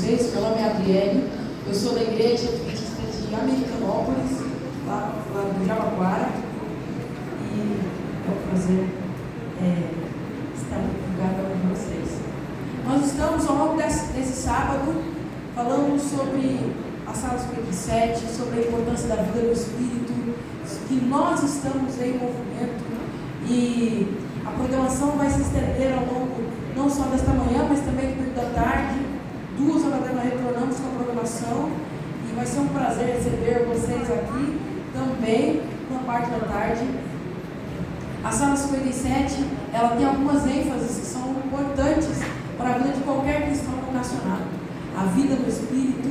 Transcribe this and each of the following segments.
vocês. Meu nome é Adriele, eu sou da Igreja Adventista de Americanópolis, lá do Jabaquara, e é um prazer estar no lugar com vocês. Nós estamos, ao longo desse sábado, falando sobre a Sala 57, sobre a importância da vida do Espírito, que nós estamos em movimento, e a programação vai se estender ao longo não só desta manhã, mas também do período da tarde. 2 horas da manhã retornamos com a programação, e vai ser um prazer receber vocês aqui também na parte da tarde. A Sala 57, ela tem algumas ênfases que são importantes para a vida de qualquer cristão vocacionado: a vida do Espírito,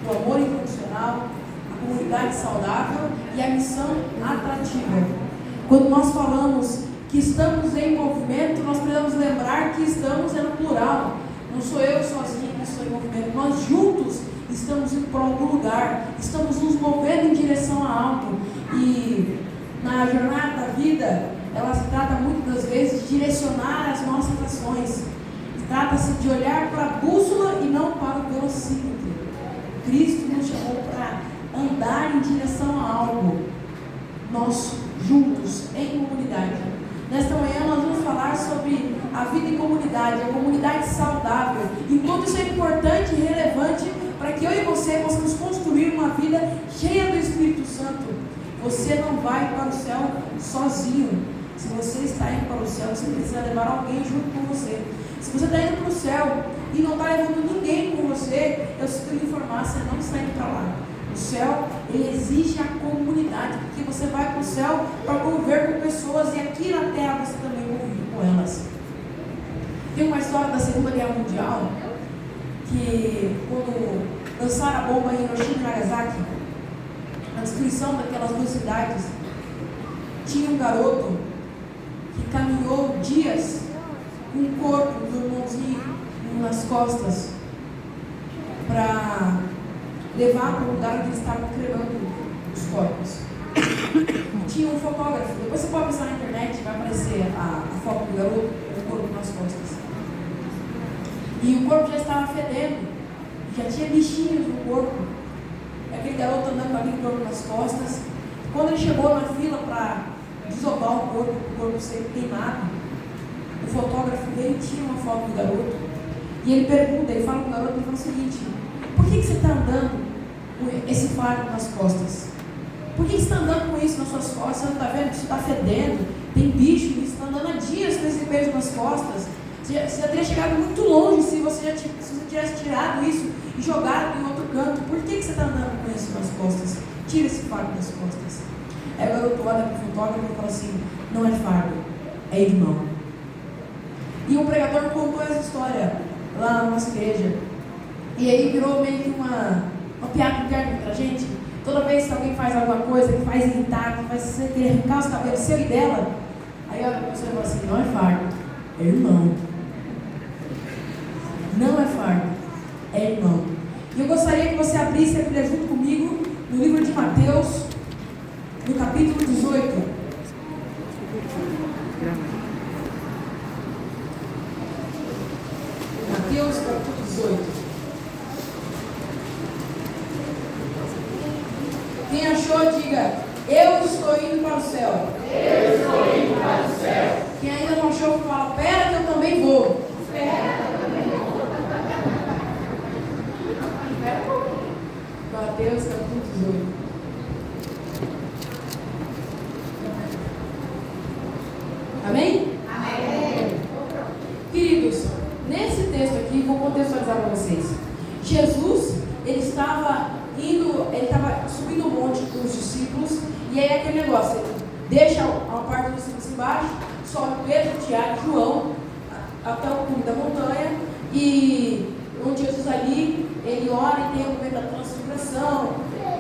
o amor incondicional, a comunidade saudável e a missão atrativa. Quando nós falamos que estamos em movimento, nós precisamos lembrar que estamos no plural. Não sou eu sozinho que estou em movimento, nós juntos estamos em prol do lugar, estamos nos movendo em direção a algo. E na jornada da vida, ela se trata muitas vezes de direcionar as nossas ações. Trata-se de olhar para a bússola e não para o velocímetro. Cristo nos chamou para andar em direção a algo, nós juntos, em comunidade. Nesta manhã nós vamos falar sobre a vida em comunidade, a comunidade saudável, e quanto isso é importante e relevante para que eu e você possamos construir uma vida cheia do Espírito Santo. Você não vai para o céu sozinho. Se você está indo para o céu, você precisa levar alguém junto com você. Se você está indo para o céu e não está levando ninguém com você, eu sinto lhe informar, você não está indo para lá. O céu, ele exige a comunidade, porque você vai para o céu para conviver com pessoas, e aqui na terra você também convive com elas. Tem uma história da Segunda Guerra Mundial, que quando lançaram a bomba em Hiroshima e Nagasaki, na destruição daquelas 2 cidades, tinha um garoto que caminhou dias com o corpo do irmãozinho nas costas para levar para o lugar onde eles estavam cremando os corpos. Tinha um fotógrafo, depois você pode pensar na internet, vai aparecer a foto do garoto com o corpo nas costas. E o corpo já estava fedendo, já tinha bichinhos no corpo. Aquele garoto andando com aquele corpo nas costas. Quando ele chegou na fila para desovar o corpo ser queimado, o fotógrafo veio e tira uma foto do garoto. E ele pergunta, ele fala com o garoto, ele fala o seguinte: por que você está andando com esse fardo nas costas? Por que você está andando com isso nas suas costas? Você não está vendo que isso está fedendo? Tem bicho, você está andando há dias com esse peso nas costas. Você já teria chegado muito longe se você tivesse tirado isso e jogado em outro canto. Por que você está andando com isso nas costas? Tira esse fardo das costas. Aí o garoto olha para o fotógrafo e fala assim: não é fardo, é irmão. E um pregador contou essa história lá na nossa igreja. E aí virou meio que uma piada interna entre a gente. Toda vez que alguém faz alguma coisa que faz irritar, que faz você querer arrancar os cabelos seu e dela, aí olha a pessoa e fala assim: não é fardo, é irmão. Não é fardo, é irmão. E eu gostaria que você abrisse a Bíblia junto comigo no livro de Mateus, no capítulo 18. Mateus, capítulo 18. Quem achou, diga: eu estou indo para o céu. Eu estou indo para o céu. Quem ainda não achou, fala: pera que eu também vou. Mateus, capítulo 18. Amém? Amém. Queridos, nesse texto aqui, vou contextualizar para vocês. Jesus, ele estava subindo o monte com os discípulos, e aí aquele negócio, ele deixa uma parte dos discípulos embaixo, sobe Pedro, Tiago e João até o cume da montanha, e onde Jesus ali, ele ora e tem o momento da transfiguração,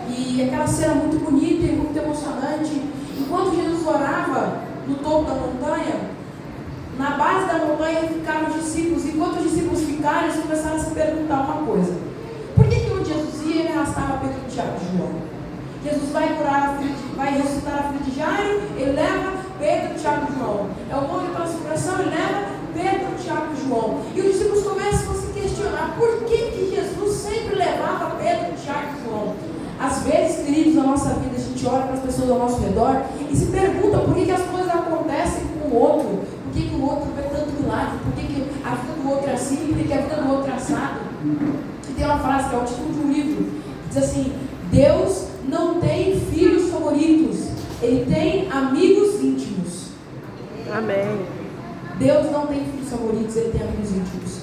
e aquela cena muito bonita e muito emocionante. Enquanto Jesus orava no topo da montanha, na base da montanha ficaram os discípulos. Enquanto os discípulos ficaram, eles começaram a se perguntar uma coisa: por que onde Jesus ia, ele arrastava Pedro, Tiago e João? Jesus vai ressuscitar a filha de Jairo, ele leva Pedro, Tiago e João. É o monte da transfiguração, ele leva Pedro, Tiago e João. E os discípulos começam a se questionar: por que Jesus pessoas ao nosso redor e se pergunta por que as coisas acontecem com o outro, por que o outro vê tanto milagre, por que a vida do outro é assim, por que a vida do outro é assado. E tem uma frase que é o título de um livro, que diz assim: Deus não tem filhos favoritos, Ele tem amigos íntimos. Amém. Deus não tem filhos favoritos, Ele tem amigos íntimos.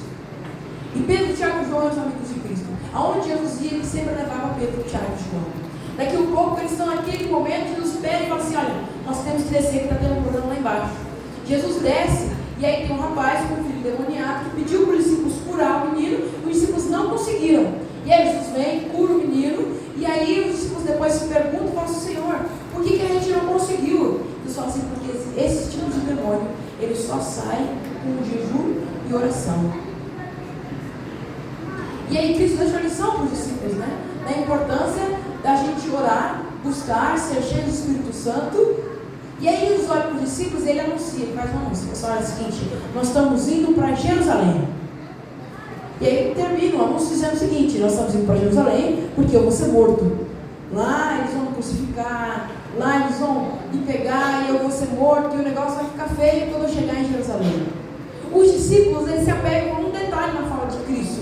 E Pedro, Tiago e João eram os amigos de Cristo. Aonde Jesus ia, Ele sempre levava Pedro, Tiago e João. Daqui a pouco eles estão naquele momento, Jesus pede e fala assim: olha, nós temos que descer, que está tendo um problema lá embaixo. Jesus desce, e aí tem um rapaz com um filho demoniado que pediu para os discípulos curar o menino, e os discípulos não conseguiram. E aí Jesus vem, cura o menino, e aí os discípulos depois se perguntam e falam assim: Senhor, por que a gente não conseguiu? Eles falam assim: porque esse tipo de demônio, ele só sai com jejum e oração. E aí Cristo deixou a lição para os discípulos, né? Da importância da gente orar, buscar, ser cheio do Espírito Santo. E aí eles olham para os discípulos e ele anuncia, ele faz um anúncio. Pessoal, é o seguinte: nós estamos indo para Jerusalém. E aí ele termina o anúncio dizendo o seguinte: nós estamos indo para Jerusalém porque eu vou ser morto. Lá eles vão me crucificar, lá eles vão me pegar e eu vou ser morto, e o negócio vai ficar feio quando eu chegar em Jerusalém. Os discípulos, eles se apegam a um detalhe na fala de Cristo: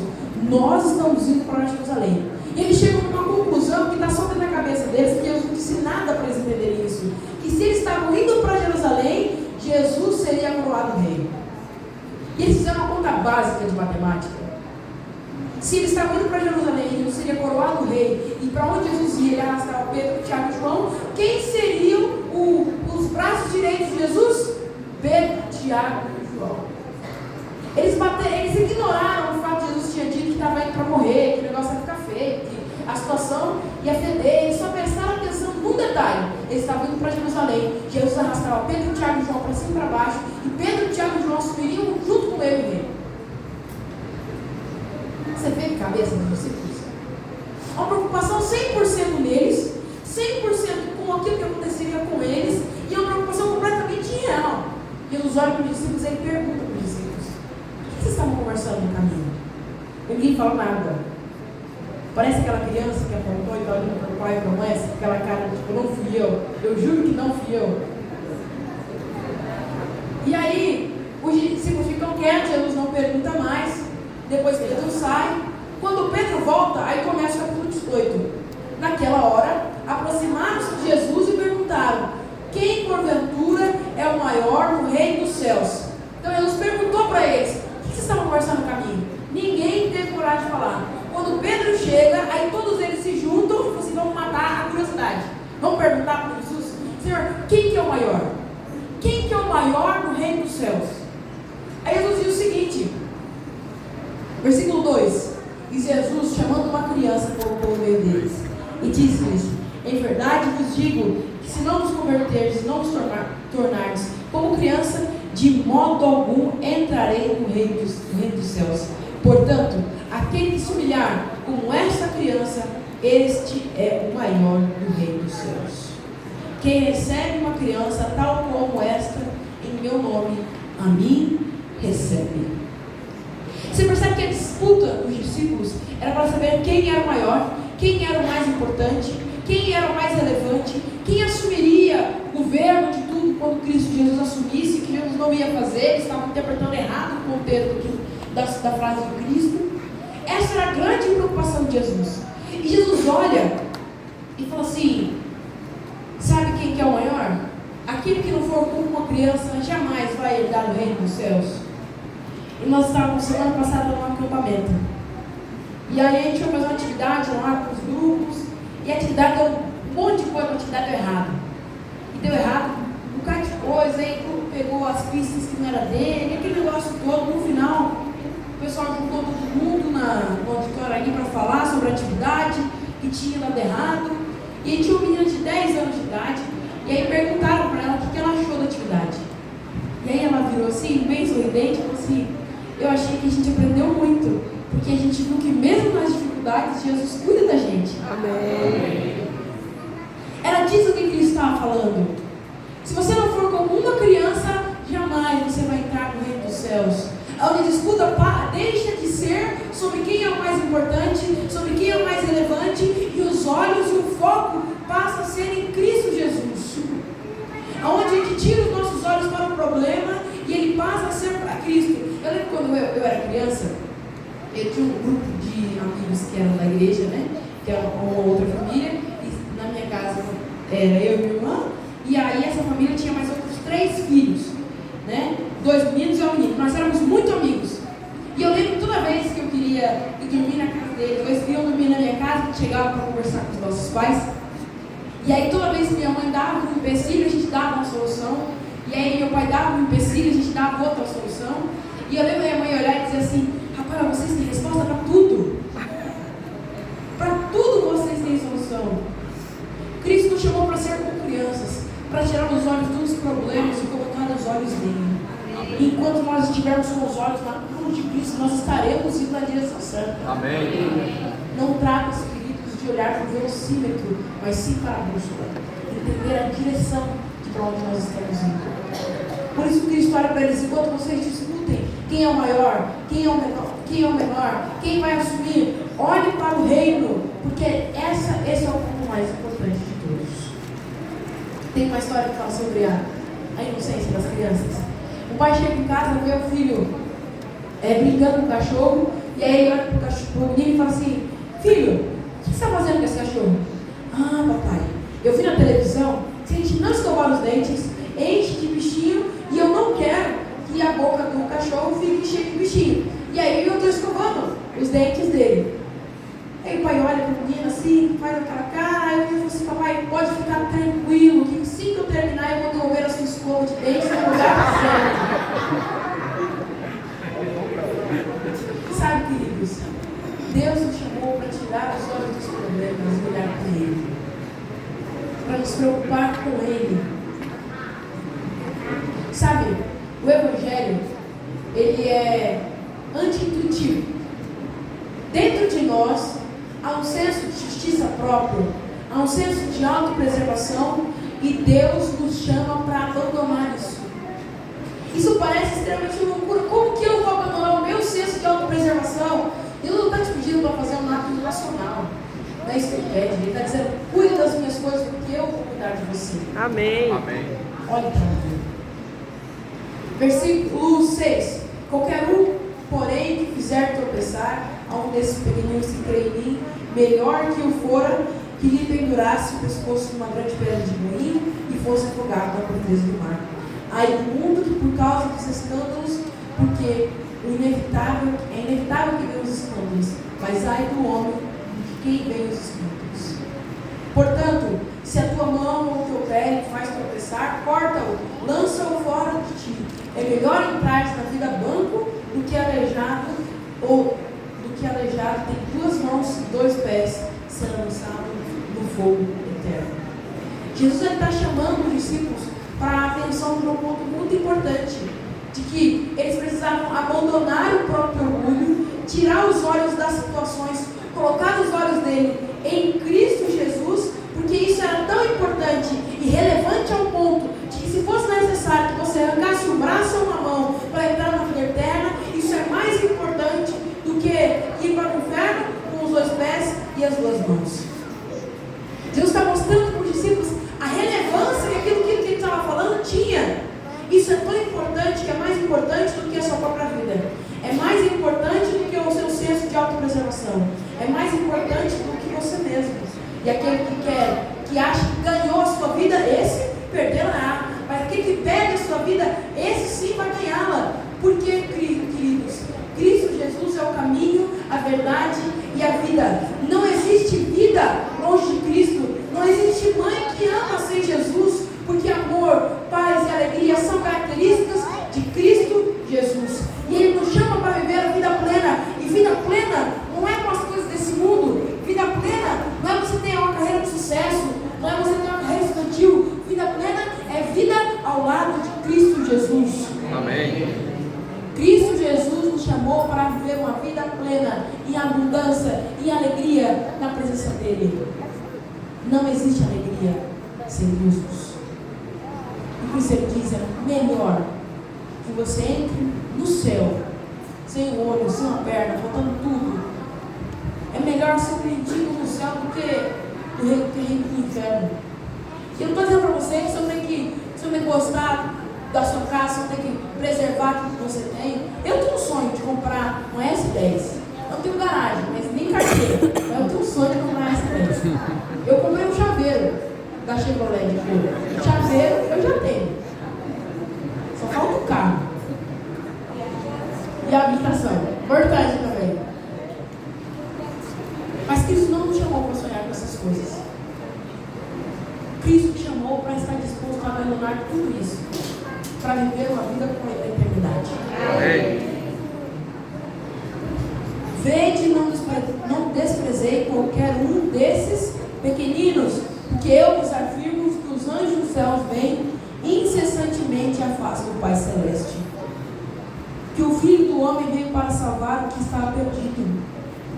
nós estamos indo para Jerusalém. E eles chegam a uma conclusão que está só dentro da cabeça deles, porque Jesus não disse nada para eles entenderem isso, que se eles estavam indo para Jerusalém, Jesus seria coroado rei. E eles fizeram uma conta básica de matemática. Se eles estavam indo para Jerusalém, ele seria coroado rei, e para onde Jesus ia, ele arrastava Pedro, Tiago e João. Quem seriam os braços direitos de Jesus? Pedro, Tiago e João. Eles ignoraram o fato de Jesus tinha dito que estava indo para morrer, que o negócio ia ficar feio, que a situação ia feder. Eles só prestaram atenção num detalhe: eles estavam indo para Jerusalém. Jesus arrastava Pedro, Tiago e João para cima e para baixo, e Pedro, Tiago e João subiriam junto com ele, rei. Você vê a cabeça dos discípulos? Uma preocupação 100% neles, 100% com aquilo que aconteceria com eles, e uma preocupação completamente irreal. Jesus olha para os discípulos e ele pergunta para os discípulos: o que vocês estavam conversando no caminho? Ninguém fala nada. Parece aquela criança que apontou e está olhando para o pai e para a mãe, aquela cara tipo: não fui eu juro que não fui eu. E aí os discípulos ficam quietos, Jesus não pergunta mais. Depois Pedro sai. Quando Pedro volta, aí começa o capítulo 18. Naquela hora, aproximaram-se de Jesus e perguntaram: quem porventura é o maior no reino dos céus? Então Jesus perguntou para eles: o que vocês estavam conversando no caminho? Ninguém teve coragem de falar. Quando Pedro chega, aí todos eles se juntam e falam assim: vamos matar a curiosidade. Vamos perguntar para Jesus: Senhor, quem que é o maior? Quem que é o maior no reino dos céus? Aí Jesus diz o seguinte, versículo 2: e Jesus, chamando uma criança, colocou no meio deles e disse-lhes: em verdade vos digo que se não vos converterdes, não vos tornardes como criança, de modo algum entrarei no reino dos céus. Portanto, aquele que se humilhar como esta criança, este é o maior do reino dos céus. Quem recebe uma criança tal como esta, em meu nome, a mim recebe. Você percebe que a disputa dos discípulos era para saber quem era o maior, quem era o mais importante, quem era o mais relevante, quem assumiria o governo de tudo quando Cristo Jesus assumisse, que Jesus não ia fazer. Eles estavam interpretando errado o contexto da frase de Cristo. Essa era a grande preocupação de Jesus. E Jesus olha e fala assim: sabe quem que é o maior? Aquele que não for como uma criança jamais vai herdar o reino dos céus. E nós estávamos semana passada num acampamento. E aí a gente foi fazer uma atividade lá com os grupos. E a atividade deu um monte de coisa, a atividade deu errado. E deu errado um bocado de coisa. Aí o grupo pegou as pistas que não era dele, aquele negócio todo. No final, o pessoal juntou todo mundo no auditório ali para falar sobre a atividade que tinha dado errado. E aí tinha uma menina de 10 anos de idade. E aí perguntaram para ela o que ela achou da atividade. E aí ela virou assim, bem sorridente, e falou assim: eu achei que a gente aprendeu muito, porque a gente viu que mesmo nas dificuldades, Jesus cuida da gente. Amém. Era disso que Cristo estava falando. Se você não for como uma criança, jamais você vai entrar no reino dos céus. Onde a disputa deixa de ser sobre quem é o mais importante, sobre quem é o mais relevante, e os olhos e o foco passa a ser em Cristo Jesus. Onde a gente tira os nossos olhos para o problema e ele passa a ser para Cristo. Eu lembro quando eu era criança, eu tinha um grupo de amigos que eram da igreja, né? Que era uma outra família, e na minha casa era eu e minha irmã, e aí essa família tinha mais outros 3 filhos, né? 2 meninos e um menino. Nós éramos muito amigos. E eu lembro toda vez que eu queria ir dormir na casa deles, ou eles queriam dormir na minha casa, que chegava para conversar com os nossos pais. E aí toda vez que minha mãe dava um empecilho, a gente dava uma solução. E aí meu pai dava um empecilho, a gente dava outra solução. E eu lembro minha mãe olhar e dizer assim: Rafael, vocês têm resposta para tudo. Para tudo vocês têm solução. Cristo nos chamou para ser como crianças, para tirar os olhos dos problemas e colocar os olhos dele. Enquanto nós estivermos com os olhos na cruz de Cristo, nós estaremos indo na direção certa. Amém. Não trata-se, queridos, de olhar para o velocímetro, mas sim para a bússola. Entender a direção de para onde nós estamos indo. Por isso Cristo olha para eles: enquanto vocês discutem quem é o maior, quem é o menor, quem vai assumir, olhe para o reino, porque esse é o ponto mais importante de todos. Tem uma história que fala sobre a inocência das crianças. O pai chega em casa, vê o filho brincando com o cachorro, e aí ele olha para o menino e fala assim: filho, o que você está fazendo com esse cachorro? Ah, papai, eu vi na televisão, se a gente não escovar os dentes, enche de bichinho, e eu não quero que a boca do cachorro fique cheia de bichinho. E aí eu estou escovando os dentes dele. Aí o pai olha para o menino assim, faz aquela cara, aí o menino fala assim: papai, pode ficar tranquilo, que assim que eu terminar eu vou devolver a sua escova de dentes no lugar certo. Sabe, queridos, Deus nos chamou para tirar os olhos dos problemas e olhar para Ele, para nos preocupar com Ele. Sabe, o Evangelho, ele é anti-intuitivo. Dentro de nós há um senso de justiça própria, há um senso de autopreservação, e Deus nos chama para abandonar isso. Isso parece extremamente loucura. Como que eu vou abandonar o meu senso de autopreservação? Deus não está te pedindo para fazer um ato irracional. Não é isso que Ele pede. Ele está dizendo: cuida das minhas coisas, porque eu vou cuidar de você. Amém. Amém. Olhe para mim. Versículo 6. Qualquer um, porém, que fizer tropeçar a um desses pequeninos que crê em mim, melhor que o fora que lhe pendurasse o pescoço numa grande pedra de moinho e fosse afogado na profundeza do mar. Ai do mundo que, por causa dos escândalos, porque é inevitável que venham os escândalos, mas ai do homem de quem vem os escândalos. Portanto, se a tua mão ou o teu pé faz tropeçar, corta-o, lança-o fora de ti. É melhor entrar na vida banco do que aleijado, ou do que aleijado tem 2 mãos e 2 pés, ser lançado no fogo eterno. Jesus está chamando os discípulos para a atenção para um ponto muito importante, de que eles precisavam abandonar o próprio orgulho, tirar os olhos das situações, colocar os olhos dele em Cristo Jesus, porque isso era tão importante e relevante ao ponto de que, se fosse necessário que você arrancasse um braço ou uma mão para entrar na vida eterna, isso é mais importante do que ir para o inferno com os 2 pés e as 2 mãos. Deus está mostrando para os discípulos a relevância que aquilo que ele estava falando tinha. Isso é tão importante que é mais importante do que a sua própria vida. É mais importante do que o seu senso de autopreservação. É mais importante do que você mesmo. E aquele que acha que ganhou a sua vida, esse perdeu-a. Mas aquele que perde a sua vida, esse sim vai ganhá-la. Porque, queridos, Cristo Jesus é o caminho, a verdade e a vida. Não existe vida longe de Cristo. Não existe mãe que ama sem Jesus, porque amor, paz e alegria são características de Cristo Jesus. E Ele nos chama para viver a vida plena. E vida plena não é com as coisas desse mundo. Vida plena não é você ter uma carreira de sucesso, não é você ter uma carreira estudantil. Vida plena é vida ao lado de Cristo Jesus. Amém. Cristo Jesus nos chamou para viver uma vida plena, em abundância, em alegria na presença dEle. Não existe alegria sem Jesus. E por isso Ele diz: é melhor que você entre no céu sem um olho, sem uma perna, faltando tudo. É melhor ser um mendigo no céu do que do reino do inferno. E eu não estou dizendo para você que você tem que gostar da sua casa, você tem que preservar aquilo que você tem. Eu tenho um sonho de comprar um S10. Não tenho garagem, mas nem carteira. Mas eu tenho um sonho de comprar um S10. Eu comprei um chaveiro da Chevrolet de couro. Chaveiro eu já tenho. Só falta o carro. E a habilitação. Importante também. Mas Cristo não nos chamou para sonhar com essas coisas. Cristo te chamou para estar disposto a abandonar tudo isso, para viver uma vida com a eternidade. Amém. Vede, não desprezei qualquer um desses pequeninos, porque eu vos afirmo que os anjos dos céus vêm incessantemente à face do Pai Celeste. Que o Filho do Homem veio para salvar o que estava perdido,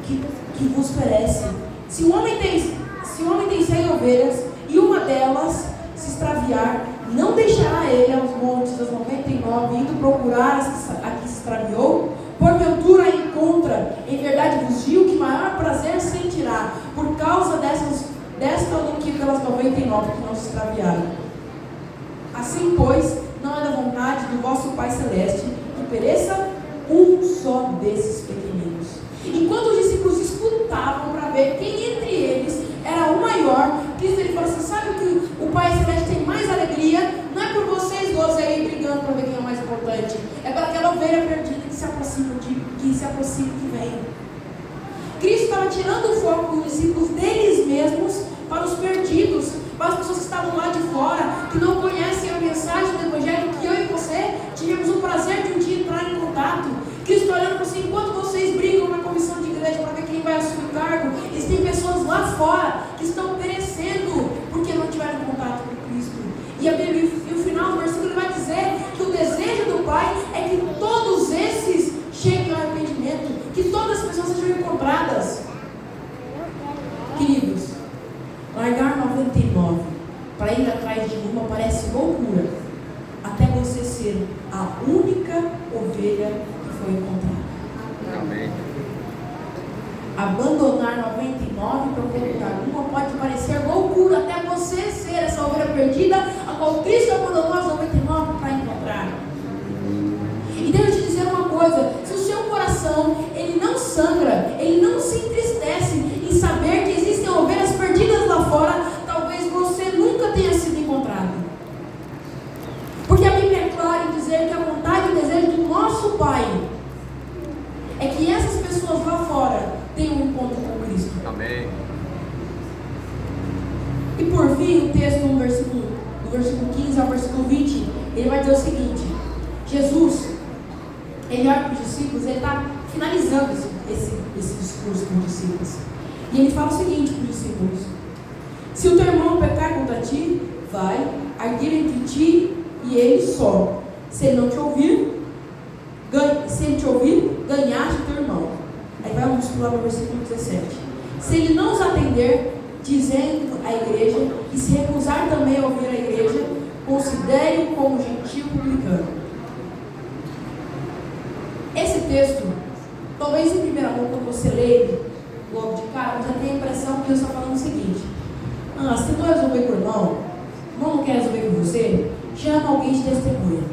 que vos perece. Se o homem tem 100 ovelhas e uma delas se extraviar, não deixará ele aos montes das 99 indo procurar a que se extraviou? Porventura a encontra, em verdade vos digo que maior prazer sentirá por causa desta do que pelas 99 que não se extraviaram. Assim, pois, não é da vontade do vosso Pai Celeste que pereça um só desses pequeninos. Enquanto os discípulos escutavam para ver quem entre eles era o maior, Cristo ele falou assim: sabe que o Pai Celeste tem mais alegria? Não é por vocês 12 aí brigando para ver quem é o mais importante, é para aquela ovelha perdida que se aproxima, que vem. Cristo estava tirando o foco dos discípulos deles mesmos para os perdidos, para as pessoas que estavam lá de fora, que não conhecem a mensagem do Evangelho, que eu e você tivemos o prazer de um dia entrar em contato. Cristo está olhando para você, enquanto vocês brigam na comissão de igreja para ver quem vai assumir o cargo, existem pessoas lá fora que estão perecendo porque não tiveram contato com Cristo. E o final do versículo ele vai dizer que o desejo do Pai é que todos esses cheguem ao arrependimento, que todas as pessoas sejam encontradas. Queridos, largar 99 para ir atrás de uma parece loucura, até você ser a única ovelha que foi encontrada. Amém. Abandonar 99 para procurar uma pode parecer loucura, até você ser essa ovelha perdida, a qual Cristo abandonou as 99 para encontrar. E deixa eu te dizer uma coisa: se o seu coração ele não sangra, ele não se entristece em saber que existem ovelhas perdidas lá fora, talvez você nunca tenha sido encontrado. Porque a Bíblia é clara em dizer que a vontade e o desejo do nosso Pai é que essas pessoas lá fora tenham um encontro com Cristo. Amém. E por fim, o texto do versículo 15 ao versículo 20, ele vai dizer o seguinte: Jesus, ele olha para os discípulos, ele está finalizando esse discurso com os discípulos. E ele fala o seguinte para os discípulos: se o teu irmão pecar contra ti, vai, arguir entre ti e ele só. Se ele não te ouvir, ganhaste teu irmão. Aí vamos pular para o versículo 17. Se ele não os atender, dizendo à igreja, e se recusar também a ouvir a igreja, considere-o como gentio publicano. Esse texto, talvez em primeira mão, quando você lê ele, logo de cara, você tem a impressão que Deus está falando o seguinte: se tu resolver com o irmão não quer resolver com você, chama alguém de testemunha.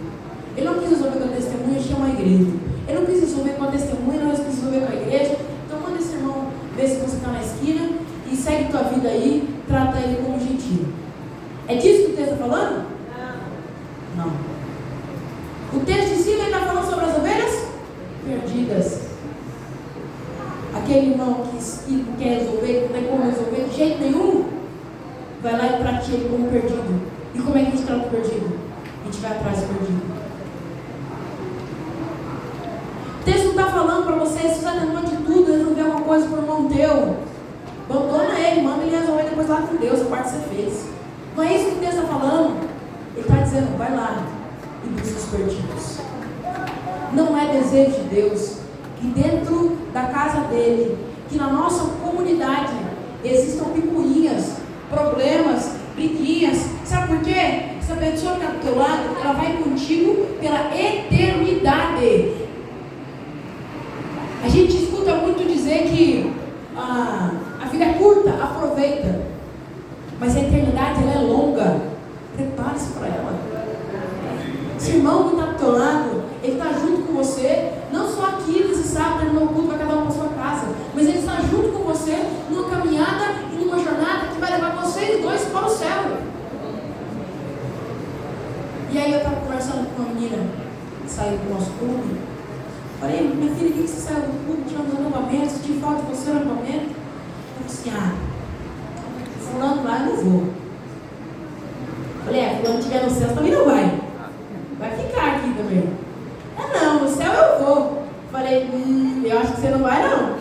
Ele não quis resolver com a testemunha, chama a igreja. Ele não quis resolver com a testemunha, não quis resolver com a igreja, então manda esse irmão ver se você está na esquina e segue tua vida aí, trata ele como gentil. É disso que o texto está falando? Não. O texto de cima está falando sobre as ovelhas perdidas. Aquele irmão que não quer resolver, não tem como resolver de jeito nenhum, vai lá e trata ele como perdido. E como é que a gente trata o perdido? A gente vai atrás do perdido. O texto não está falando para você, se você está tentando de tudo, resolver uma coisa por irmão teu, abandona ele, manda ele resolver depois lá com Deus, a parte que você fez. Não é isso que o texto está falando. Ele está dizendo: vai lá e busca os perdidos. Não é desejo de Deus que dentro da casa dele, que na nossa comunidade existam picuinhas, problemas, briguinhas. Sabe por quê? Essa pessoa que está do teu lado, ela vai contigo pela eternidade. A gente escuta muito dizer que a vida é curta, aproveita. Mas a eternidade, ela é longa. Prepare-se para ela. Esse irmão que está do teu lado, ele está junto com você, não só aqui nesse sábado, terminou o culto, vai cada um para sua casa, mas ele está junto com você numa caminhada e numa jornada que vai levar vocês dois para o céu. E aí eu estava conversando com uma menina que saiu do nosso clube. Falei, minha filha, por que você saiu do clube? Tiramos o acampamento, senti falta de você no acampamento. Eu disse assim, fulano lá eu não vou. Falei, fulano estiver no céu também não vai. Vai ficar aqui também. Não, no céu eu vou. Falei, eu acho que você não vai não.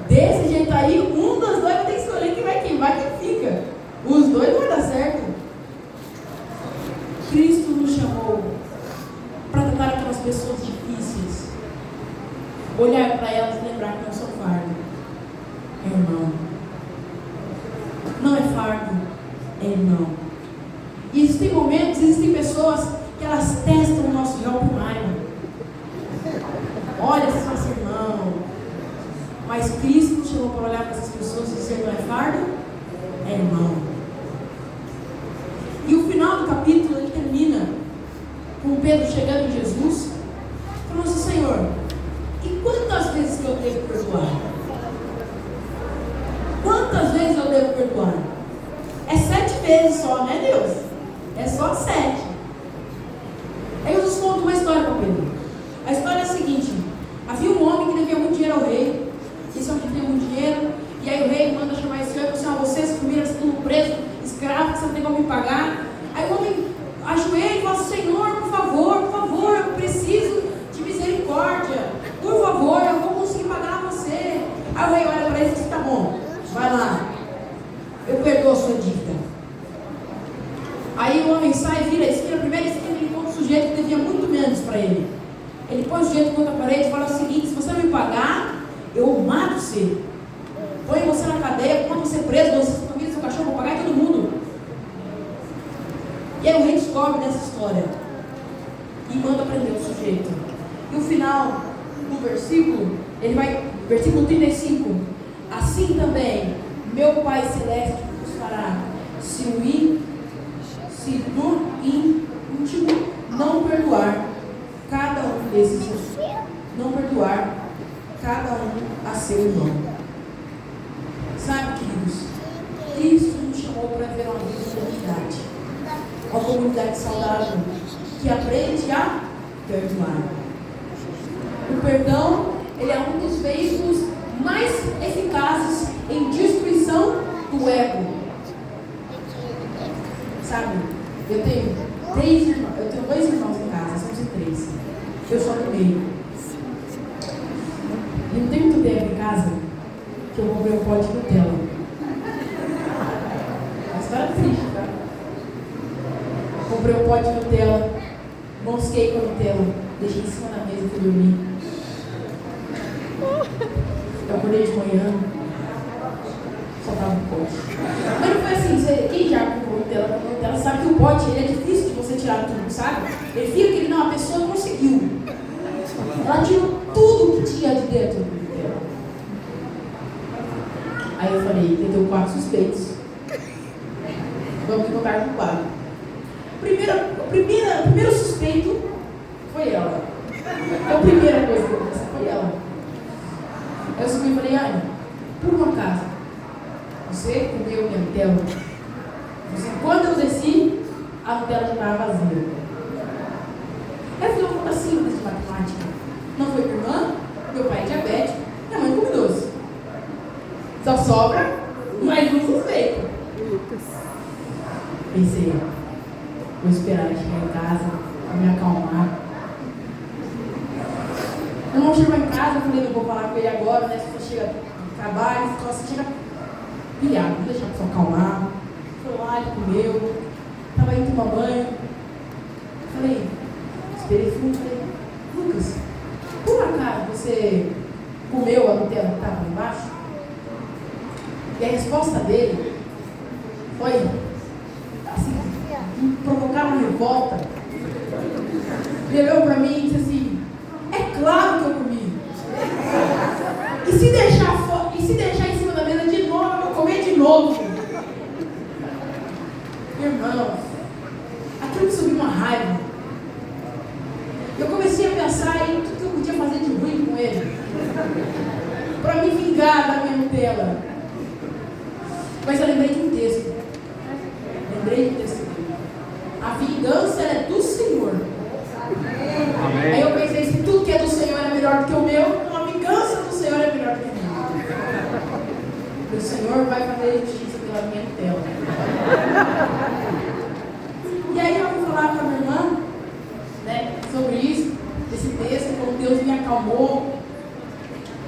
Desse jeito aí, um dos dois vai ter que escolher quem vai quem fica. Os dois não vai dar certo. Cristo nos chamou para tratar aquelas pessoas difíceis. Olhar para elas e lembrar que não são fardo. É irmão. Não é fardo, é irmão. E existem momentos, existem pessoas que elas testam o nosso réu primário. Olha, se faz irmão. Mas Cristo nos chamou para olhar para essas pessoas e dizer, não é fardo, é irmão. E o final do capítulo, ele termina com Pedro chegando em Jesus, falando assim, Senhor, e quantas vezes que eu devo perdoar? Quantas vezes eu devo perdoar? É 7 vezes só, né, Deus? É só 7. Aí Jesus conta uma história para Pedro. A história é a seguinte: havia um homem que devia muito dinheiro ao rei. Esse homem devia muito dinheiro. E aí o rei manda chamar esse homem e fala assim, vocês comiram tudo preso, escravo, que você não tem como me pagar. Aí o homem ajoelha e fala assim, Senhor, por favor, eu preciso de misericórdia. Por favor, eu vou conseguir pagar você. Aí o rei olha para ele e diz, tá bom, vai lá, eu perdoo a sua dívida. Aí o homem sai, vira a esquina, a primeira esquina, ele encontra um sujeito que devia muito menos para ele. Ele põe o sujeito contra a parede e fala o seguinte, se você não me pagar, eu mato você. Põe você na cadeia, quando você preso, você família, seu cachorro, vou pagar e todo mundo. E aí o rei descobre dessa história e manda prender o sujeito. E o final do versículo, ele vai, versículo 35, assim também, meu Pai Celeste vos fará, se no íntimo não perdoar cada um desses, não perdoar cada um a seu irmão. Sabe, queridos, Cristo nos chamou para ver uma vida de comunidade, uma comunidade saudável, que aprende a perdoar. O perdão, ele é um dos veículos mais eficazes em destruição do ego. Sabe, eu tenho 2 irmãos em casa, somos em 3. Eu sou do meio. E não tem muito tempo em casa que eu comprei um pote de Nutella. Uma história triste, tá? Comprei um pote de Nutella, mosquei com a Nutella, deixei em cima da mesa e fui dormir. Eu acordei de manhã, só tava no pote. Mas não foi assim, quem já comprou Nutella sabe que o pote ele é difícil de você tirar tudo, sabe? Ele fica que não, a pessoa conseguiu. Ela tirou tudo que tinha de dentro do Nutella. Aí eu falei, eu tenho 4 suspeitos. Vamos contar com o quadro. O primeiro suspeito foi ela. A primeira coisa que eu pensei foi ela. Aí eu subi e falei, Ana, por um acaso, você comeu minha Nutella? Quando eu desci, a Nutella já estava vazia. Aí eu fiz uma conta simples de matemática. Não foi minha irmã, meu pai é diabético, minha mãe come doce. Só sobra mais um suspeito. Pensei, vou esperar ele chegar em casa, para me acalmar. Eu não chegou em casa, eu falei, não vou falar com ele agora, né? Se você chega do trabalho, você chega pilhado, vou deixar a pessoa acalmar. Foi lá, ele comeu, estava indo tomar banho. Falei, esperei fundo, falei, Lucas, por acaso você comeu a Nutella que estava lá embaixo? E a resposta dele foi assim, provocar uma revolta. Ele olhou para mim e disse assim, é claro que eu comi. E se deixar em cima da mesa de novo, eu vou comer de novo. vingar da minha Nutella. Mas eu lembrei de um texto. A vingança é do Senhor. Amém. Aí eu pensei, se tudo que é do Senhor é melhor do que o meu, então a vingança do Senhor é melhor do que o meu. O Senhor vai fazer justiça pela minha Nutella. E aí eu fui falar com a minha irmã, né, sobre isso, esse texto, como Deus me acalmou.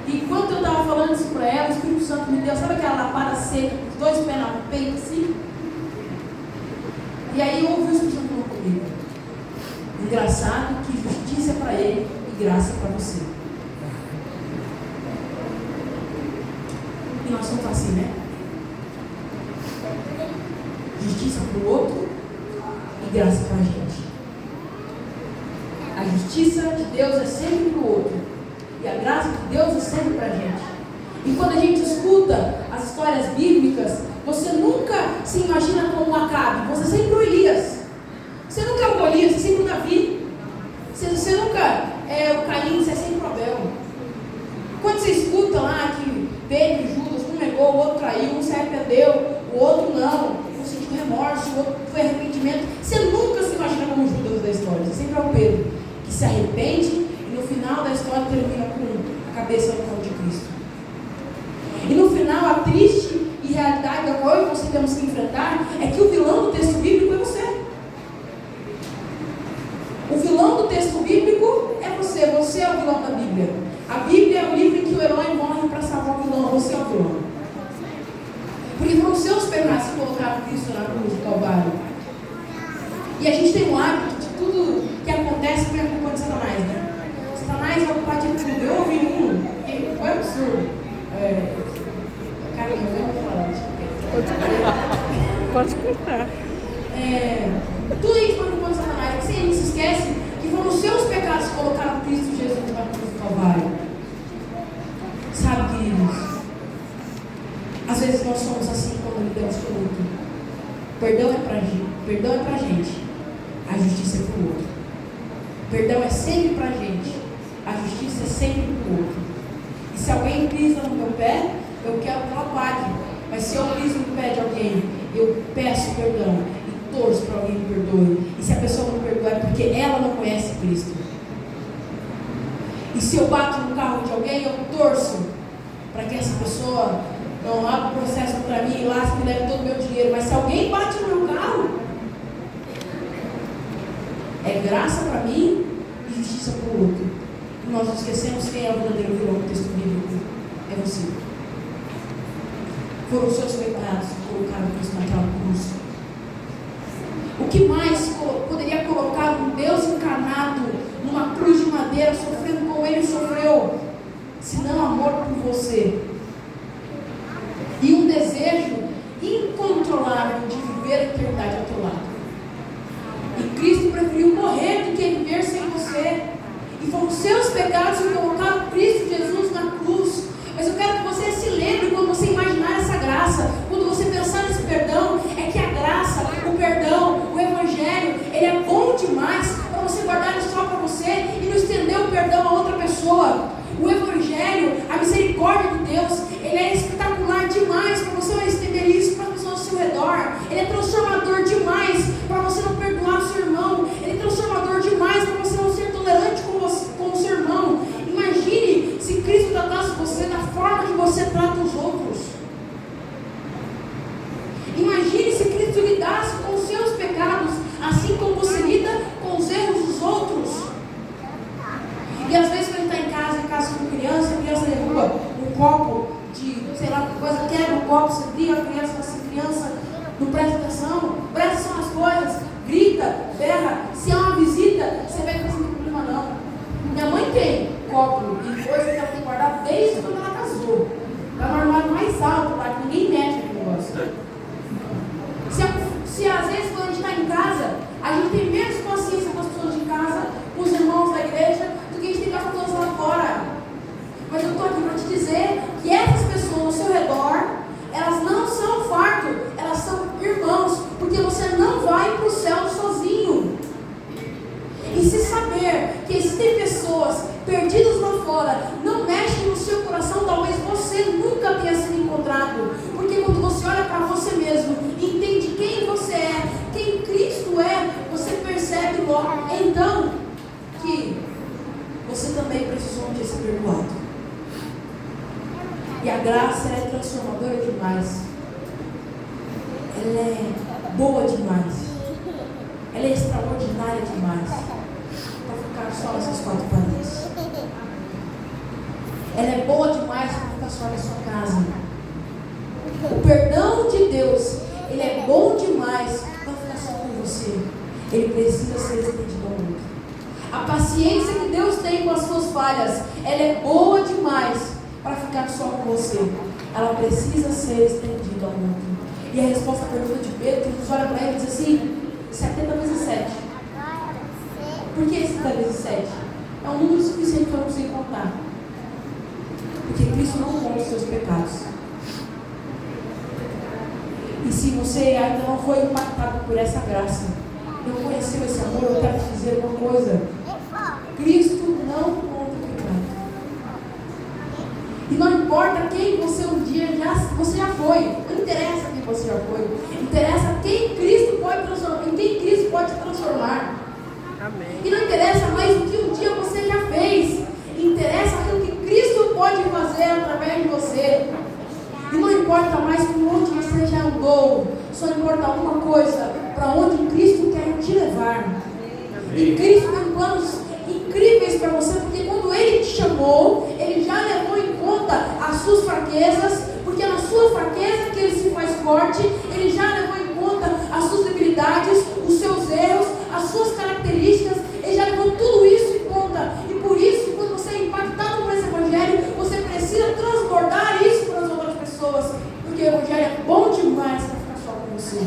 E enquanto eu estava falando isso para ela, o Espírito Santo me deu, sabe aquela lapada seca, com os dois pés no peito, assim? E aí eu ouvi o Espírito Santo falando comigo. Engraçado que justiça é para ele e graça é para você. E nós somos assim, né? Justiça para o outro e graça para a gente. A justiça de Deus é sempre para o outro. E a graça de Deus é sempre para a gente. E quando a gente escuta as histórias bíblicas, você nunca se imagina como Acabe. Você é sempre o Elias. Você nunca é o Golias, você é sempre o Davi. Você nunca é o Caim, você é sempre o Abel. Quando você escuta lá que Pedro e Judas, um negou, o outro traiu, um se arrependeu, o outro não, um sentiu remorso, o outro foi arrependimento, você nunca se imagina como Judas da história. Você sempre é o Pedro, que se arrepende e no final da história termina com a cabeça no colo de Cristo. E no final, a triste e realidade da qual eu e você temos que enfrentar é que o vilão do texto bíblico é você. O vilão do texto bíblico é você. Você é o vilão da Bíblia. A Bíblia é o livro em que o herói morre para salvar o vilão. Você é o vilão. Porque foram os seus pecados que colocaram Cristo na cruz do Calvário. E a gente tem um hábito de tudo que acontece foi a culpa de Satanás, né? Satanás é o pai de tudo. Eu ouvi um, foi absurdo. Cara, eu não vou falar. Pode contar. Tudo isso foi culpa de Satanás. Porque se a gente se esquece que foram os seus pecados que colocaram Cristo Jesus na cruz do Calvário. Sabe, queridos? Às vezes nós somos assim quando lidamos com o outro. Perdão é pra gente. A justiça é pro outro. Perdão é sempre pra gente. A justiça é sempre pro outro. E se alguém pisa no meu pé, eu quero que ela pague. Mas se eu piso no pé de alguém, eu peço perdão e torço para alguém me perdoe. E se a pessoa não me perdoa é porque ela não conhece Cristo. E se eu bato no carro de alguém, eu torço para que essa pessoa não abra o processo para mim e lasque e leve todo o meu dinheiro. Mas se alguém bate no meu carro, é graça para mim e justiça para o outro. E nós esquecemos quem é o verdadeiro vilão do texto bíblico. É você. Foram os seus pecados que colocaram Cristo naquela cruz. O que mais poderia colocar um Deus encarnado numa cruz de madeira, sofrendo como ele sofreu, se não amor por você? E um desejo incontrolável de viver a eternidade ao teu lado. E Cristo preferiu morrer do que viver sem você. E foram os seus pecados que colocaram Cristo Jesus na cruz. Mas eu quero que você se lembre, quando você imaginar essa graça, quando você pensar nesse perdão, é que a graça, o perdão, o Evangelho, ele é bom demais para você guardar isso só para você e não estender o perdão a outra pessoa. O Evangelho, a misericórdia de Deus, ele é espetacular demais para você não estender isso para as pessoas ao seu redor. Ele é transformador demais para você não perdoar o seu irmão. Ele é transformador demais para você não ser tolerante com o seu irmão. Imagine se Cristo tratasse você da forma que você trata os outros. Imagine se Cristo lidasse com os seus pecados assim como você lida com os erros dos outros. E às vezes quando ele está em casa com criança, a criança derruba um copo de, sei lá, coisa, quebra um copo, você briga, a criança fala assim, criança, não presta atenção, presta atenção nas coisas, grita, berra. Se é uma visita, você vai que você não tem problema não. Minha mãe tem copo e coisa que ela tem guardado desde quando ela casou. Está no armário mais alto lá, que ninguém mexe no negócio. Se às vezes quando a gente está em casa, a gente tem menos consciência com as pessoas de casa, com os irmãos da igreja, do que a gente tem com as pessoas lá fora. Mas eu estou aqui para te dizer que essas pessoas ao seu redor, elas não são E a graça é transformadora demais. Ela é boa demais. Ela é extraordinária demais. Para ficar só nessas quatro paredes. Ela é boa demais para ficar só na sua casa. O perdão de Deus, ele é bom demais para ficar só com você. Ele precisa ser estendido ao mundo. A paciência que Deus tem com as suas falhas, ela é boa demais para ficar só com você. Ela precisa ser estendida ao mundo. E a resposta à pergunta de Pedro, Jesus olha para ele e diz assim: 70 vezes 7. Por que 70 vezes 7? É um número suficiente para você contar. Porque Cristo não conta os seus pecados. E se você ainda não foi impactado por essa graça, não conheceu esse amor, eu quero te dizer uma coisa: Cristo não conta o pecado. E não importa quem você um dia você já foi, não interessa quem você já foi, interessa quem Cristo pode transformar, em quem Cristo pode te transformar. Amém. E não interessa mais o que um dia você já fez, interessa aquilo que Cristo pode fazer através de você. E não importa mais por onde você já andou, só importa uma coisa: para onde Cristo quer te levar. E Cristo tem planos incríveis para você, porque quando Ele te chamou, Ele já levou em conta as suas fraquezas, porque é na sua fraqueza que Ele se faz forte. Ele já levou em conta as suas debilidades, os seus erros, as suas características. Ele já levou tudo isso em conta. E por isso, quando você é impactado por esse Evangelho, você precisa transbordar isso para as outras pessoas, porque o Evangelho é bom demais para ficar só com você.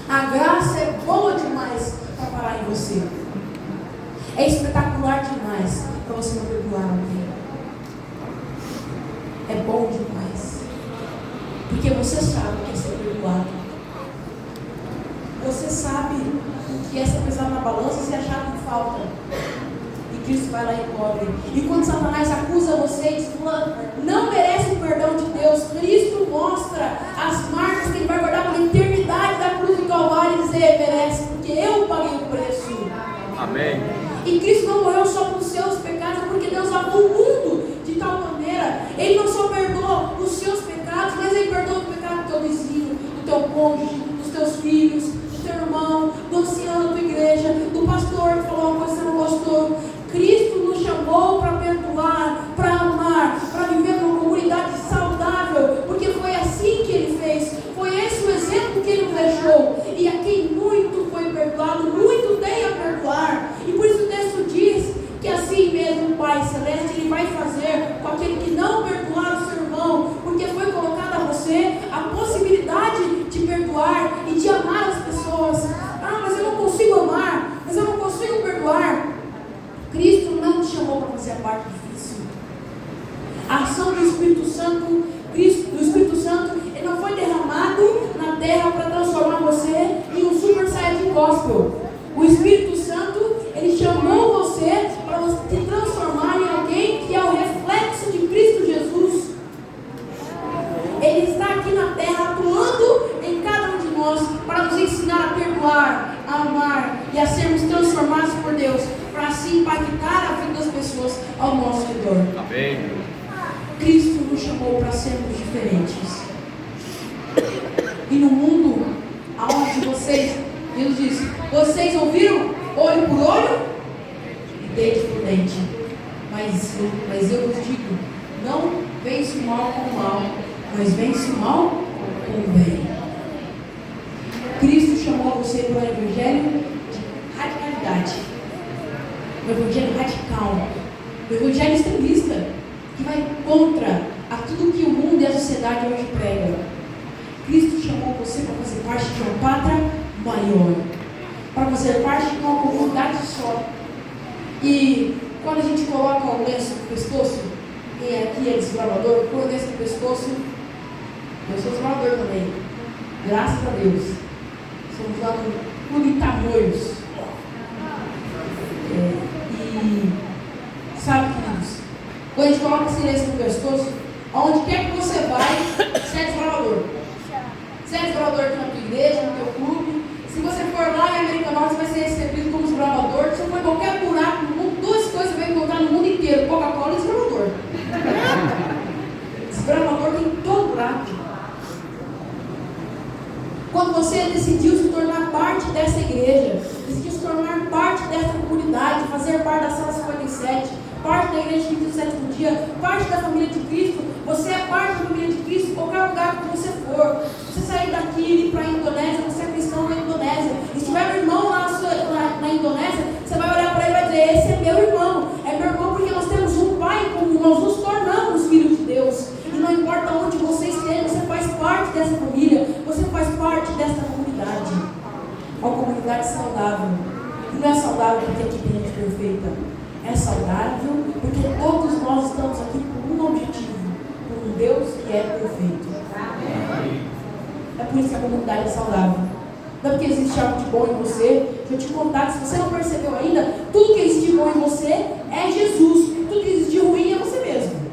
A graça é boa demais para parar em você. É espetacular demais para você não perdoar alguém. É bom demais. Porque você sabe o que é ser perdoado. Você sabe o que é ser pesado na balança e se achar que falta. E Cristo vai lá e cobre. E quando Satanás acusa você e diz: não merece o perdão de Deus, Cristo mostra as marcas que Ele vai guardar pela eternidade da cruz do Calvário e dizer: merece, porque eu paguei o preço. Amém. E Cristo não morreu só pelos seus pecados, porque Deus amou o mundo de tal maneira. Ele não só perdoou os seus pecados, mas Ele perdoou o pecado do teu vizinho, do teu cônjuge, dos teus filhos, do teu irmão, do ancião da tua igreja, do pastor que falou uma coisa que você não gostou. Cristo nos chamou para perdoar, para amar, para viver numa comunidade saudável, porque foi assim que Ele fez. Foi esse o exemplo que Ele nos deixou. E a quem muito foi perdoado, muito tem a perdoar. E por isso o texto diz que assim mesmo o Pai Celeste Ele vai fazer com aquele que não perdoar o seu irmão, porque foi colocada a você a possibilidade de perdoar e de amar as pessoas. Ah, mas eu não consigo amar, mas eu não consigo perdoar. Cristo não te chamou para fazer a parte difícil. A ação do Espírito Santo, ele não foi derramado na terra para transformar você em um super saiyajin gospel. O Espírito Santo, ele chamou você para você se transformar em alguém que é o reflexo de Cristo Jesus. Ele está aqui na terra atuando em cada um de nós para nos ensinar a perdoar, a amar e a sermos transformados por Deus, para assim impactar a vida das pessoas ao nosso redor. Amém. Cristo nos chamou para sermos diferentes. E no mundo onde Deus disse: vocês ouviram olho por olho e dente por dente. Mas eu vos digo: não vence o mal com o mal, mas vence o mal com o bem. Cristo chamou você para o evangelho de radicalidade, o evangelho radical, o evangelho extremista, que vai contra a tudo que o mundo e a sociedade hoje pregam. Cristo chamou você para fazer parte de uma pátria maior, para fazer parte de uma comunidade só. E quando a gente coloca o lenço no pescoço, quem aqui é desbravador, põe o lenço no pescoço. Eu sou desbravador também, graças a Deus. Somos lá no Clube Tamoios. E sabe, queridos, quando a gente coloca esse lenço no pescoço, aonde quer que você vai, você é desbravador. Você é desbravador aqui na tua igreja, no teu clube. Se você for lá em Americanópolis, você vai ser recebido como desbravador. Se for em qualquer buraco no mundo, duas coisas você vai encontrar no mundo inteiro: Coca-Cola e desbravador. Quando você decidiu se tornar parte dessa igreja, decidiu se tornar parte dessa comunidade, fazer parte da Sala 57, parte da igreja do sétimo dia, parte da família de Cristo, você é parte da família de Cristo em qualquer lugar que você for. Se você sair daqui e ir para a Indonésia, você é cristão na Indonésia. E se tiver um irmão lá na Indonésia, você vai olhar para ele e vai dizer: esse é meu irmão. É meu irmão porque nós temos um pai em comum, nós nos tornamos filhos de Deus. E não importa onde você esteja, você faz parte dessa família, você faz parte dessa comunidade. Uma comunidade saudável. E não é saudável porque aqui tem gente perfeita. É saudável porque todos nós estamos aqui por um objetivo, por um Deus que é perfeito. É por isso que a comunidade é saudável. Não é porque existe algo de bom em você. Deixa eu te contar, se você não percebeu ainda, tudo que existe de bom em você é Jesus. Tudo que existe de ruim é você mesmo.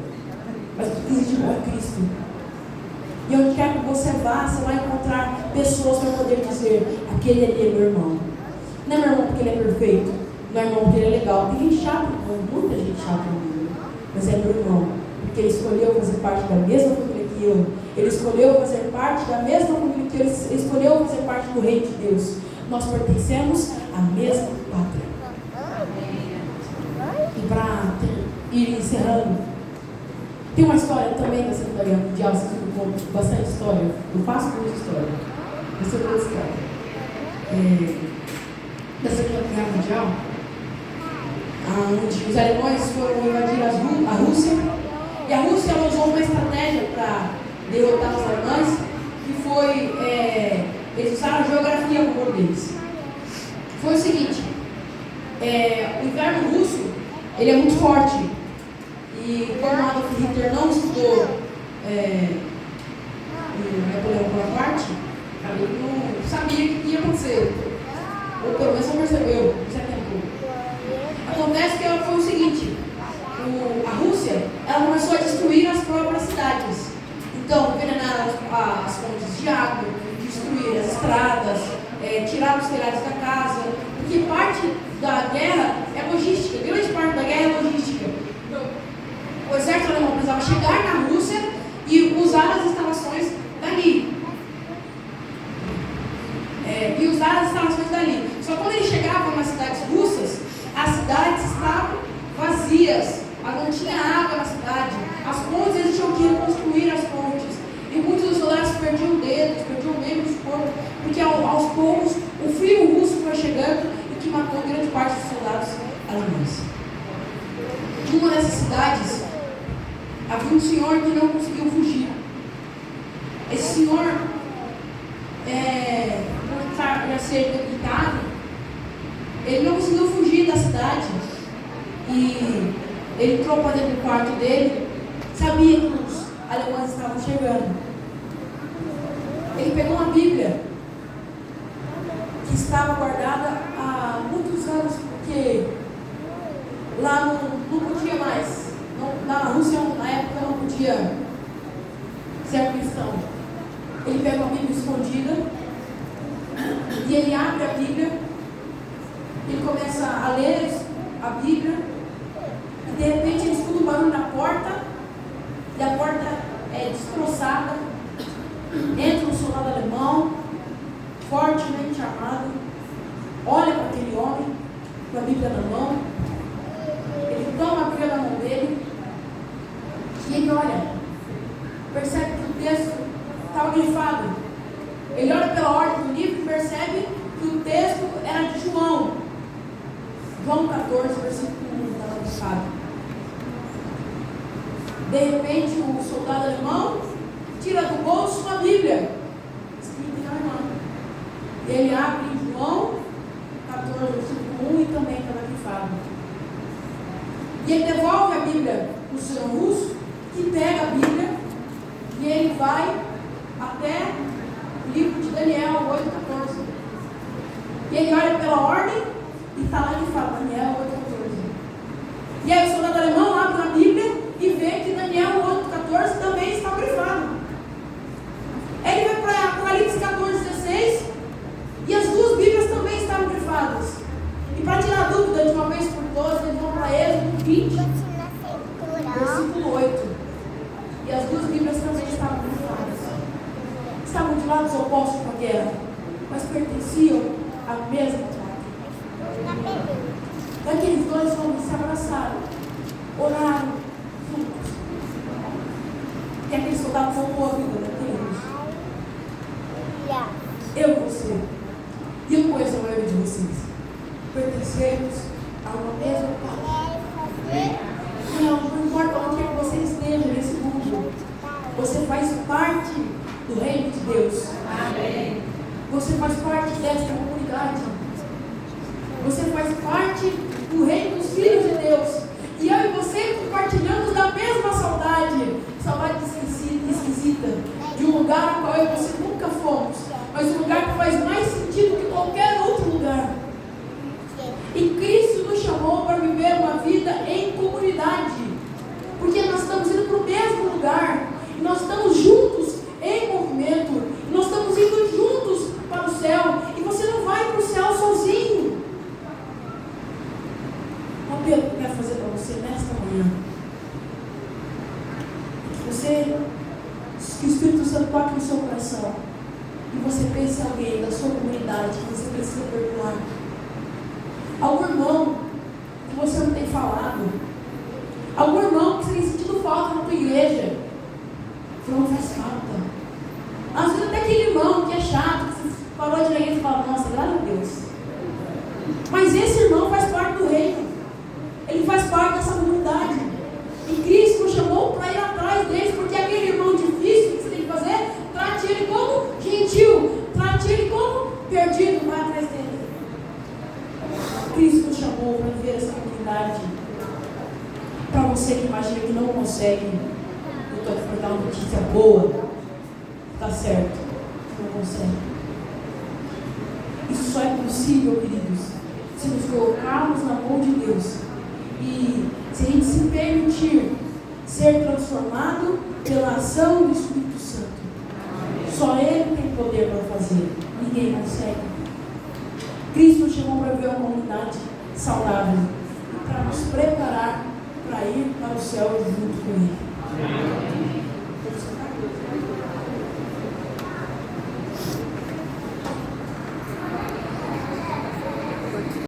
Mas tudo que existe de bom é Cristo. E onde quer que você vá, você vai encontrar pessoas para poder dizer: aquele ali é meu irmão. Não é meu irmão porque ele é perfeito, não é meu irmão porque ele é legal. Tem gente chata, muita gente chata no mundo, mas é meu irmão, porque ele escolheu fazer parte da mesma família que eu. Ele escolheu fazer parte da mesma família que eu. Ele escolheu fazer parte do reino de Deus. Nós pertencemos à mesma pátria. E para ir encerrando, tem uma história também da Segunda Guerra Mundial. Vocês me contam bastante história. Eu faço muita história. Eu sei muita história. Da Segunda Guerra Mundial, onde os alemães foram invadir a Rússia. E a Rússia usou uma estratégia para derrotar os alemães, que foi, eles usaram a geografia a favor deles. Foi o seguinte: o inverno russo, ele é muito forte. E como Adolf Hitler não estudou Napoleão Bonaparte, ele não sabia o que ia acontecer. Ou pelo menos não percebeu, não se atentou. Acontece que foi o seguinte: a Rússia, ela começou a destruir as próprias cidades. Então, envenenaram as fontes de água, destruir as estradas, tirar os telhados da casa. Porque parte da guerra é logística, grande parte da guerra é logística. O exército alemão precisava chegar na Rússia e usar as instalações dali. Só quando eles chegavam nas cidades russas, as cidades estavam vazias, não tinha água na cidade, as pontes eles tinham que reconstruir as pontes, e muitos dos soldados perdiam dedos, perdiam membros do corpo, porque aos poucos o frio russo foi chegando e que matou grande parte dos soldados alemães. Em uma dessas cidades havia um senhor que não conseguiu fugir. Esse senhor, para ser duplicado, ele não conseguiu fugir da cidade e ele entrou para dentro do quarto dele, sabia que os alemães estavam chegando. Ele pegou uma Bíblia que estava guardada há muitos anos, porque lá não podia mais, lá na Rússia na época não podia ser cristão. Ele pega uma Bíblia escondida e ele abre a Bíblia, ele começa a ler a Bíblia e de repente ele escuta um barulho na porta e a porta é destroçada. Entra um soldado alemão fortemente armado, olha para aquele homem com a Bíblia na mão, ele toma a Bíblia na mão dele e ele olha, percebe que o texto estava grifado. Ele olha pela ordem do livro e percebe que o texto era de João 14, versículo 1, estava grifado. De repente o soldado alemão tira do bolso uma Bíblia escrita em alemão. Ele abre João 14, versículo 1 e também estava grifado. E ele devolve a Bíblia para o senhor russo, que pega a Bíblia e ele vai até o livro de Daniel 8,14. E ele olha pela ordem e está lá de fato, Daniel 8,14. E aí o soldado alemão abre a Bíblia e vê que Daniel 8,14 também está grifado. Ele vai para Apocalipse 14,16 e as duas Bíblias também estavam grifadas. E para tirar a dúvida de uma vez por todas, eles vão para Êxodo 20, versículo 8. E as duas Bíblias também estavam grifadas. estavam de lados opostos para a guerra, mas pertenciam à mesma pátria. Aqueles dois homens se abraçaram, oraram juntos. E aqueles soldados salvou a vida daqueles. Eu e você, e eu conheço a maioria de vocês, pertencemos a uma mesma pátria. Não importa onde é que você esteja nesse mundo, você faz parte do reino de Deus. Amém. Você faz parte desta comunidade. Você faz parte do reino dos filhos de Deus. E eu e você compartilhamos da mesma saudade. Saudade esquisita. De um lugar ao qual eu e você nunca fomos. Mas um lugar que faz mais sentido que qualquer outro lugar. E Cristo nos chamou para viver uma vida em comunidade. Porque nós estamos indo para o mesmo lugar. E nós estamos juntos em movimento. E nós estamos indo juntos para o céu. E você não vai para o céu sozinho. O apelo que eu quero fazer para você nesta manhã. Que o Espírito Santo toque no seu coração. E você pense em alguém da sua comunidade que você precisa perdoar. Algum irmão que você não tem falado. Algum irmão que você tem sentido falta na tua igreja. Não faz falta. Às vezes até aquele irmão que é chato, que você parou de ir na igreja e fala, nossa, graças a Deus. Mas esse irmão faz parte do reino. Ele faz parte dessa comunidade. E Cristo nos chamou para ir atrás deles, porque aquele irmão difícil, o que você tem que fazer? Trate ele como gentil, trate ele como perdido, vai atrás dele. Cristo nos chamou para viver essa comunidade. Para você que imagina que não consegue, eu estou aqui para dar uma notícia boa. Está certo, não consegue. Isso só é possível, queridos, se nos colocarmos na mão de Deus. E se a gente se permitir ser transformado pela ação do Espírito Santo. Só Ele tem poder para fazer. Ninguém consegue. Cristo nos chamou para viver uma comunidade saudável e para nos preparar para ir para o céu junto com Ele.